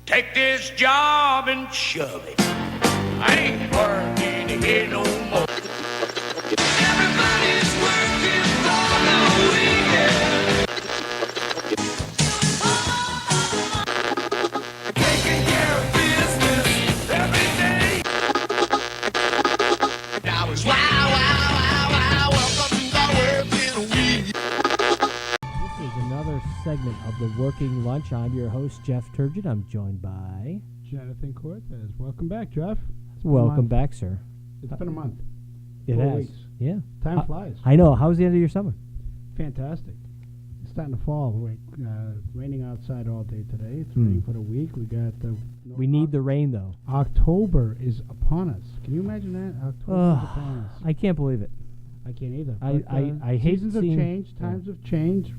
Take this job and shove it. I ain't working here no more. Everybody's working for the weekend. Taking care of business every day. Now it's wow, welcome to the working week. This is another segment of the Working Lunch. I'm your host, Jeff Turgeon. I'm joined by Jennithan Cortes. Welcome back, Jeff. Welcome back, sir. It's been a month. It 4 has. weeks. Yeah. Time flies. I know. How's the end of your summer? Fantastic. It's starting to fall. Raining outside all day today. It's raining for the week. We got the. We need the rain, though. October is upon us. Can you imagine that? October is upon us. I can't believe it. I can't either. I hate seasons have seeing- changed. Times have changed.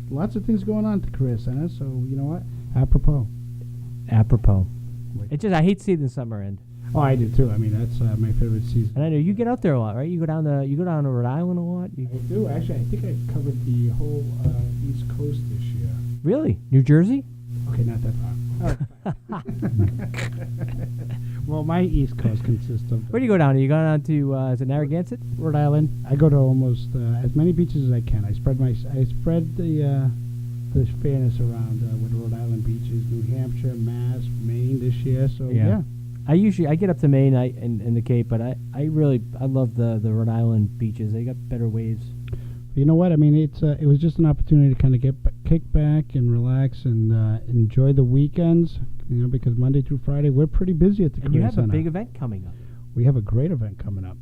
Lots of things going on to career center. So you know what? Apropos. It just I hate seeing the summer end. Oh, I do too. I mean, that's my favorite season. And I know you get out there a lot, right? You go down to Rhode Island a lot. I do actually. I think I covered the whole East Coast this year. Really? New Jersey? Okay, not that far. Well, my East Coast consists of. Where do you go down? You go down to is it Narragansett? Rhode Island. I go to almost as many beaches as I can. I spread the fairness around with Rhode Island beaches, New Hampshire, Mass, Maine this year. So yeah. I get up to Maine and the Cape, but I love the Rhode Island beaches. They got better waves. You know what? I mean, it was just an opportunity to kind of kick back and relax and enjoy the weekends. You know, because Monday through Friday we're pretty busy at the And you career have center. a big event coming up. We have a great event coming up.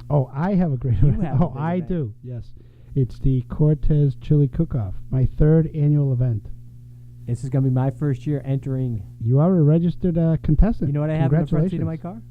Oh, I have a great event. Have a big I event. do. Yes, it's the Cortes Chili Cook-Off, my 3rd annual event. This is going to be my first year entering. You are a registered contestant. You know what I have in the front seat of my car?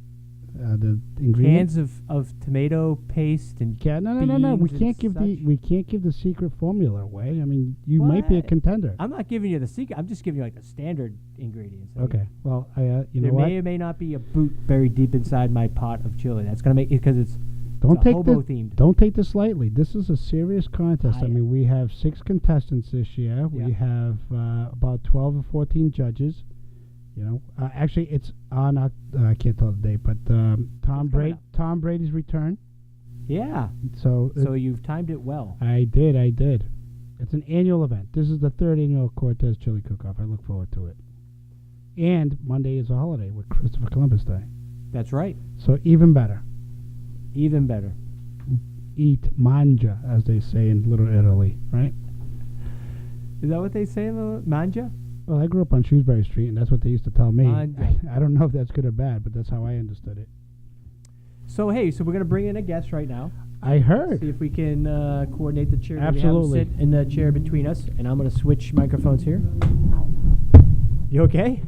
The ingredients. Cans of tomato paste and No. We beans can't and give the secret formula away. I mean, you might be a contender. I'm not giving you the secret. I'm just giving you like the standard ingredients. Okay. Well, you there know what? may or may not be a boot buried deep inside my pot of chili. That's going to make it because it's Don't take hobo themed. Don't take this lightly. This is a serious contest. I mean, we have 6 contestants this year. Yeah. We have about 12 or 14 judges. You know, actually, it's on. I can't tell the date, but Tom Brady's return. Yeah. So you've timed it well. I did. It's an annual event. This is the 3rd annual Cortes Chili Cook-Off. I look forward to it. And Monday is a holiday with Christopher Columbus Day. That's right. So even better. Even better. Eat mangia, as they say in Little Italy, right? Is that what they say in the manja? Well, I grew up on Shrewsbury Street, and that's what they used to tell me. Manja. I don't know if that's good or bad, but that's how I understood it. So we're going to bring in a guest right now. I heard. See if we can coordinate the chair. Absolutely. Have him sit in the chair between us, and I'm going to switch microphones here. You okay?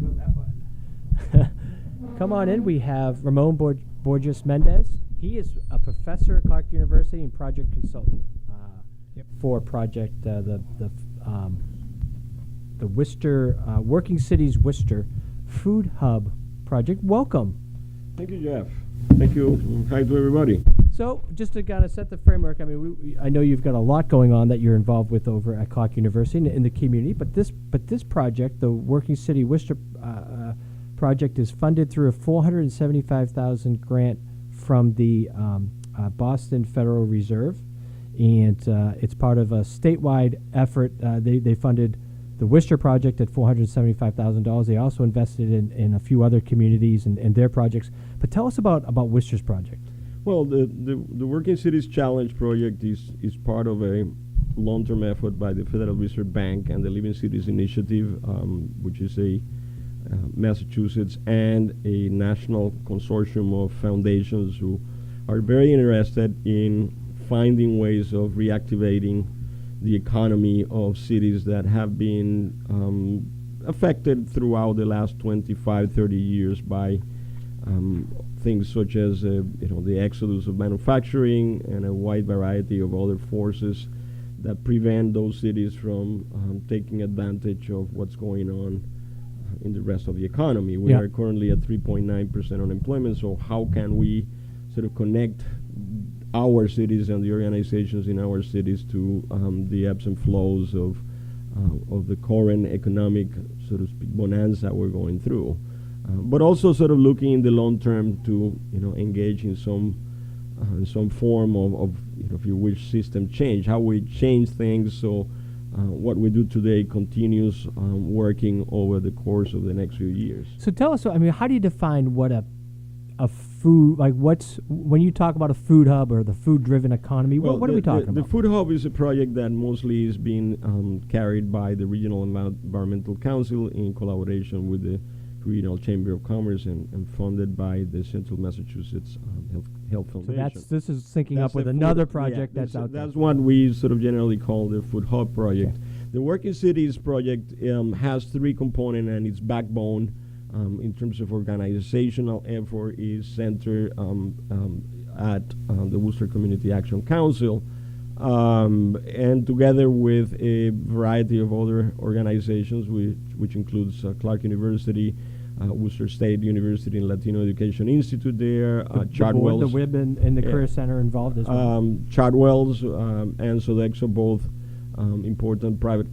Come on in. We have Ramon Borges Mendez. He is a professor at Clark University and project consultant for project the Worcester Working Cities Worcester Food Hub project. Welcome. Thank you, Jeff. Thank you. Hi to everybody. So, just to kind of set the framework, I mean, I know you've got a lot going on that you're involved with over at Clark University in the community, but this project, the Working City Worcester project, is funded through a $475,000 grant from the Boston Federal Reserve, and it's part of a statewide effort. They funded the Worcester project at $475,000. They also invested in a few other communities and their projects. But tell us about Worcester's project. Well, the Working Cities Challenge project is part of a long-term effort by the Federal Reserve Bank and the Living Cities Initiative, which is a Massachusetts and a national consortium of foundations who are very interested in finding ways of reactivating the economy of cities that have been affected throughout the last 25, 30 years by things such as the exodus of manufacturing and a wide variety of other forces that prevent those cities from taking advantage of what's going on in the rest of the economy. We are currently at 3.9% unemployment, so how can we sort of connect our cities and the organizations in our cities to the ebbs and flows of of the current economic, so to speak, bonanza we're going through. But also sort of looking in the long term to engage in some form of if you wish, system change, how we change things so what we do today continues working over the course of the next few years. So tell us, I mean, how do you define what a food, like when you talk about a food hub or the food-driven economy, what are we talking about? The Food Hub is a project that mostly is being carried by the Regional Environmental Council in collaboration with the Regional Chamber of Commerce and funded by the Central Massachusetts Health Foundation. So this is syncing up with another project that's out there. That's what we sort of generally call the Food Hub project. Okay. The Working Cities project has three components, and its backbone in terms of organizational effort is centered at the Worcester Community Action Council, and together with a variety of other organizations, which includes Clark University, Worcester State University and Latino Education Institute there, Chartwell's. The WIB and the Career Center involved as well. Chartwell's and Sodexo, both important private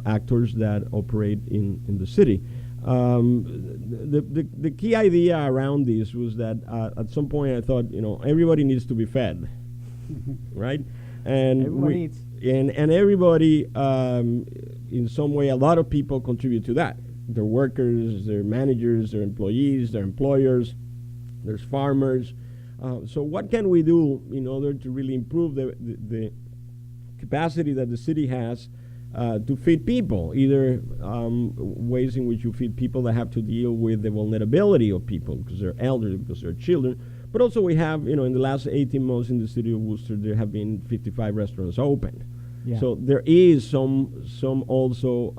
actors that operate in the city. The key idea around this was that at some point I thought, everybody needs to be fed, right? And everybody eats. And everybody, in some way, a lot of people contribute to that. Their workers, their managers, their employees, their employers, there's farmers. So what can we do in order to really improve the capacity that the city has to feed people, either ways in which you feed people that have to deal with the vulnerability of people because they're elderly, because they're children. But also we have, in the last 18 months in the city of Worcester, there have been 55 restaurants opened. Yeah. So there is some also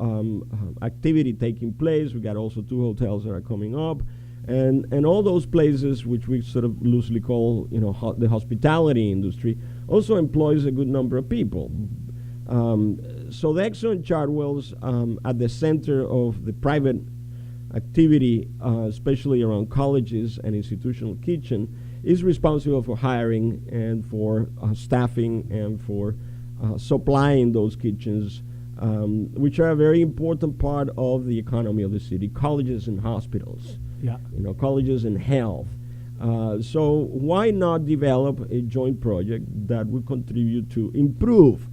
activity taking place. We got also 2 hotels that are coming up. And all those places, which we sort of loosely call, the hospitality industry, also employs a good number of people. Sodexo and Chartwell's at the center of the private activity, especially around colleges and institutional kitchen, is responsible for hiring and for staffing and for supplying those kitchens, which are a very important part of the economy of the city. Colleges and hospitals, colleges and health. So why not develop a joint project that would contribute to improve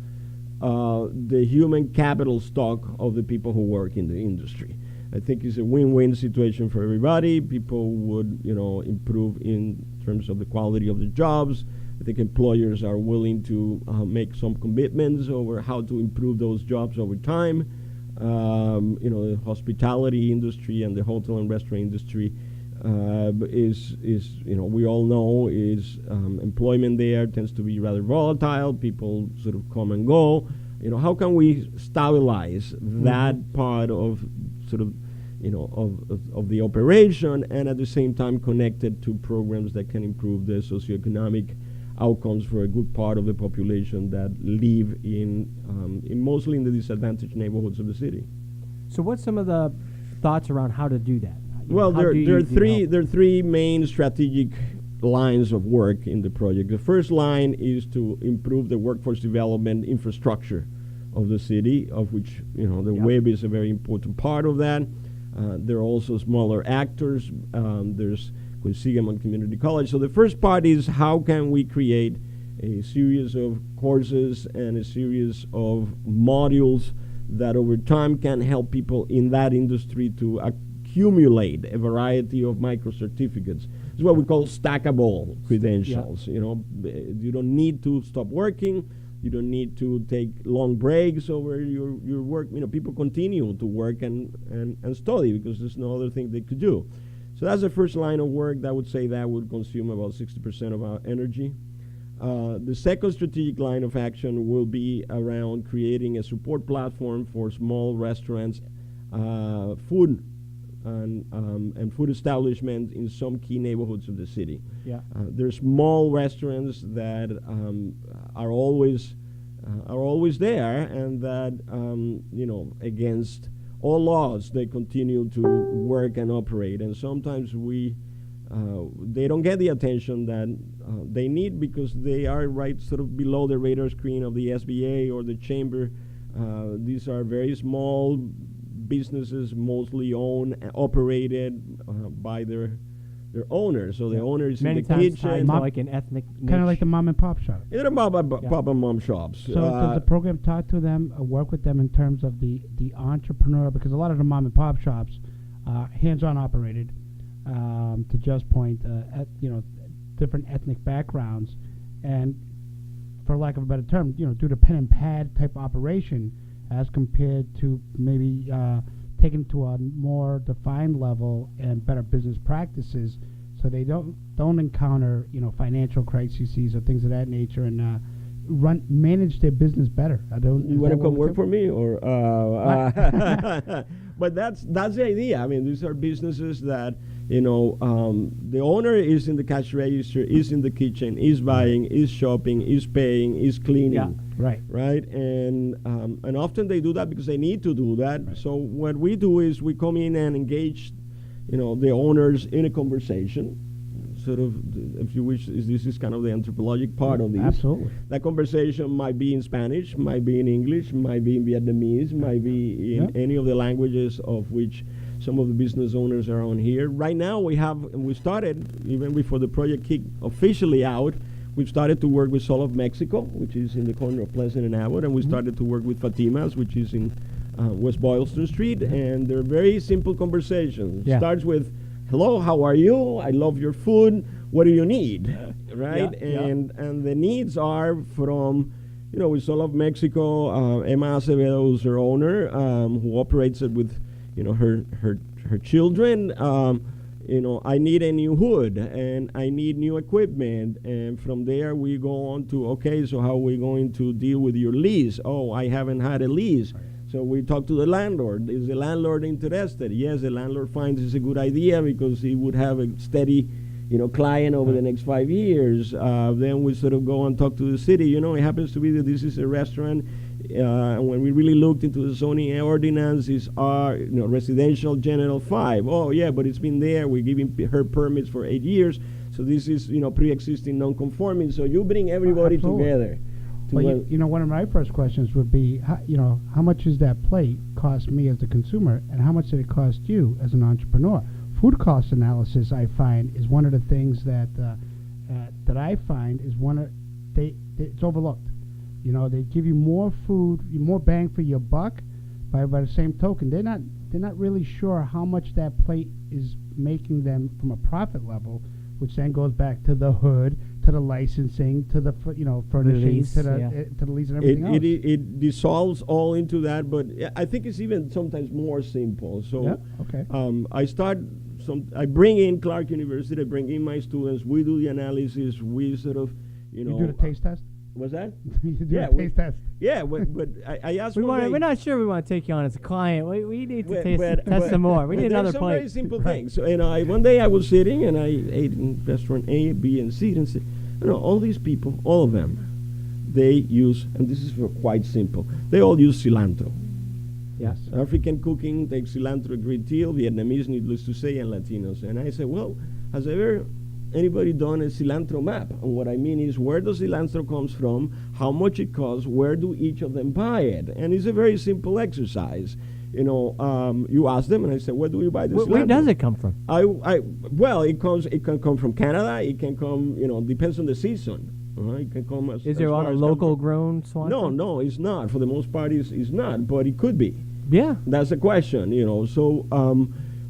the human capital stock of the people who work in the industry? I think it's a win-win situation for everybody. People would, improve in terms of the quality of the jobs. I think employers are willing to make some commitments over how to improve those jobs over time. The hospitality industry and the hotel and restaurant industry is we all know is employment there tends to be rather volatile. People sort of come and go. How can we stabilize that part of sort of of the operation, and at the same time connected to programs that can improve the socioeconomic outcomes for a good part of the population that live in mostly in the disadvantaged neighborhoods of the city. So what's some of the thoughts around how to do that? Well, there are three main strategic lines of work in the project. The first line is to improve the workforce development infrastructure of the city, of which the WIB is a very important part of that. There are also smaller actors. There's Quinsigamon Community College. So the first part is how can we create a series of courses and a series of modules that over time can help people in that industry to accumulate a variety of micro-certificates. It's what we call stackable credentials. You don't need to stop working. You don't need to take long breaks over your work. People continue to work and study because there's no other thing they could do. So that's the first line of work. That would say that would consume about 60% of our energy. The second strategic line of action will be around creating a support platform for small restaurants, food and food establishments in some key neighborhoods of the city. There's small restaurants that are always there, and that against all laws they continue to work and operate, and sometimes they don't get the attention that they need because they are right sort of below the radar screen of the SBA or the chamber These are very small businesses, mostly owned, operated by their owners. So the owner is Many in the times tied kitchen. to like an ethnic Kind of like niche. the mom and pop shop. They're pop and mom shops. So does the program talk to them, work with them in terms of the entrepreneur? Because a lot of the mom and pop shops, hands-on operated, to Jeff's point, different ethnic backgrounds, and for lack of a better term, do the pen and pad type operation as compared to maybe taken to a more defined level and better business practices, so they don't encounter financial crises or things of that nature, and manage their business better. You want to come work for me, or? But that's the idea. I mean, these are businesses that the owner is in the cash register, is in the kitchen, is buying, is shopping, is paying, is cleaning. Yeah. Right, and often they do that because they need to do that. Right. So what we do is we come in and engage, the owners in a conversation. Sort of, if you wish, this is kind of the anthropologic part of this. Absolutely. That conversation might be in Spanish, might be in English, might be in Vietnamese, might be in any of the languages of which some of the business owners are on here. Right now we started, even before the project kicked officially out, we've started to work with Soul of Mexico, which is in the corner of Pleasant and Abbott, and we started to work with Fatima's, which is in West Boylston Street, and they're very simple conversations. Yeah. Starts with, hello, how are you? I love your food. What do you need? Right? Yeah, And the needs are from, with Soul of Mexico, Emma Acevedo, who's her owner, who operates it with, her children. I need a new hood and I need new equipment. And from there we go on to, okay, so how are we going to deal with your lease? Oh, I haven't had a lease. So we talk to the landlord. Is the landlord interested? Yes, the landlord finds it's a good idea because he would have a steady, client over the next 5 years. Then we sort of go and talk to the city. It happens to be that this is a restaurant. And when we really looked into the zoning ordinance, is residential general 5. Oh yeah, but it's been there. We're giving her permits for 8 years. So this is pre-existing non-conforming. So you bring everybody Absolutely. together. Well, one of my first questions would be, how much does that plate cost me as the consumer, and how much did it cost you as an entrepreneur? Food cost analysis, I find, is one of the things that I find is it's overlooked. They give you more food, more bang for your buck, by the same token, they're not really sure how much that plate is making them from a profit level, which then goes back to the hood, to the licensing, to the furnishings, lease, to the lease and everything else. It dissolves all into that, but I think it's even sometimes more simple. So okay. I bring in Clark University, I bring in my students, we do the analysis, we sort of, You do the taste test? What's that? You do Yeah, the taste test? Yeah, but I asked We're not sure we want to take you on as a client. We need to test but some more. We need there's another some point. very simple things. So, one day I was sitting and I ate in restaurant A, B, and C, and said, all these people, all of them, they use, and this is quite simple, they all use cilantro. Yes. African cooking takes cilantro a great deal, Vietnamese, needless to say, and Latinos. And I said, well, has anybody done a cilantro map? And what I mean is, where does cilantro comes from, how much it costs, where do each of them buy it? And it's a very simple exercise. You ask them, and I said, where do you buy this cilantro? Where does it come from? Well, it can come from Canada, it can come, depends on the season. It can come Is there a lot of local grown cilantro? No, it's not. For the most part, it's not, but it could be. Yeah. That's the question, So,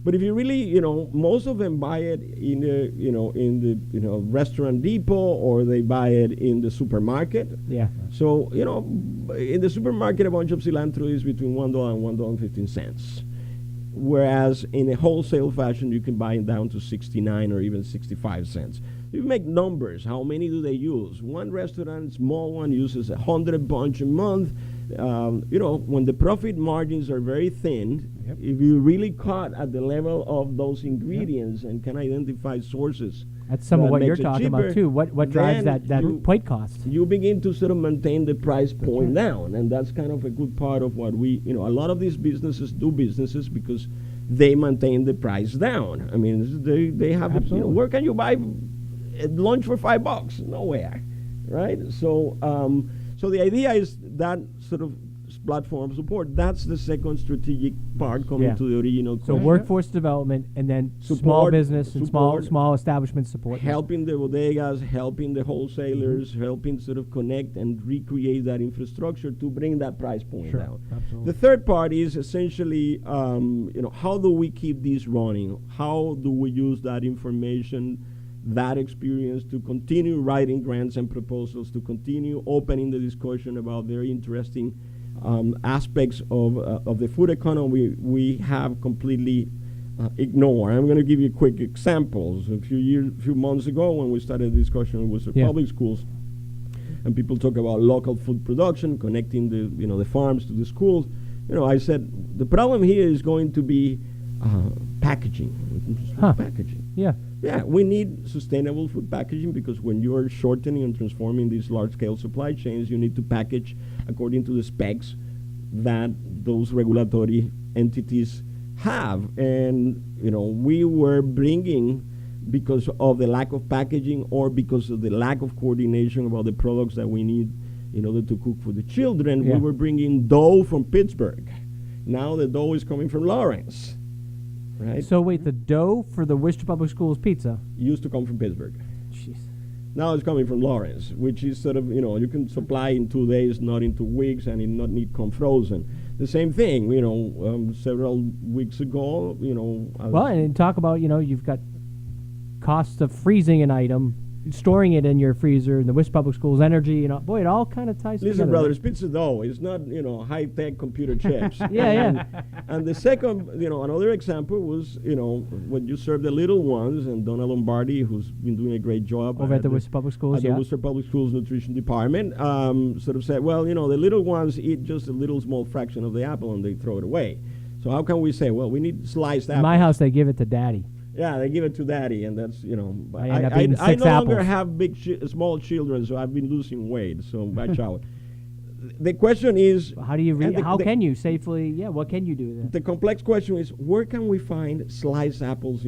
but if you really, most of them buy it in the restaurant depot, or they buy it in the supermarket. Yeah. So, in the supermarket, a bunch of cilantro is between $1 and $1.15. Whereas in a wholesale fashion, you can buy it down to 69 or even 65 cents. You make numbers. How many do they use? One restaurant, small one, uses 100 bunch a month. When the profit margins are very thin, Yep. if you really cut at the level of those ingredients and can identify sources, That's some of that what you're makes it talking about cheaper, too. What drives then that you- plate cost? you begin to sort of maintain the price point right. down, and that's kind of a good part of what we, a lot of these businesses do businesses because they maintain the price down. I mean, they have, Absolutely. where can you buy lunch for $5? Nowhere, right? So, so the idea is that sort of platform support. That's the second strategic part coming Yeah. to the original So question. workforce development, and then small Support, business and small support, establishment support. helping the bodegas, helping the wholesalers, helping sort of connect and recreate that infrastructure to bring that price point Sure, down. absolutely. The third part is essentially, how do we keep this running? How do we use that information, that experience to continue writing grants and proposals, to continue opening the discussion about very interesting aspects of the food economy we have completely ignored. I'm going to give you quick examples. A few months ago, when we started the discussion with the Yeah. public schools, and people talk about local food production, connecting the farms to the schools. I said the problem here is going to be packaging. Huh. Packaging. Yeah. Yeah, we need sustainable food packaging because when you are shortening and transforming these large-scale supply chains, you need to package according to the specs that those regulatory entities have. And, we were bringing, because of the lack of packaging or because of the lack of coordination about the products that we need in order to cook for the children, Yeah. we were bringing dough from Pittsburgh. Now the dough is coming from Lawrence, right? So wait, the dough for the Worcester Public Schools pizza. Used to come from Pittsburgh. Jeez. Now it's coming from Lawrence, which is sort of, you can supply in 2 days, not in 2 weeks, and it not need come frozen. The same thing, several weeks ago, Well, and talk about, you've got costs of freezing an item, storing it in your freezer, and the Worcester Public Schools energy, boy, it all kind of ties listen, together. brothers, pizza dough is not, high-tech computer chips. Yeah. And the second, another example was, when you serve the little ones, and Donna Lombardi, who's been doing a great job Over at the Worcester Public Schools, at yeah. the Worcester Public Schools Nutrition Department, sort of said, well, the little ones eat just a little small fraction of the apple and they throw it away. So how can we say, well, we need sliced apples? In my house, they give it to daddy. Yeah, they give it to daddy, and that's, I end up eating I 6 no longer apples. have small children, so I've been losing weight, so watch out. The question is, How do you and how can you safely, what can you do then? the complex question is, where can we find sliced apples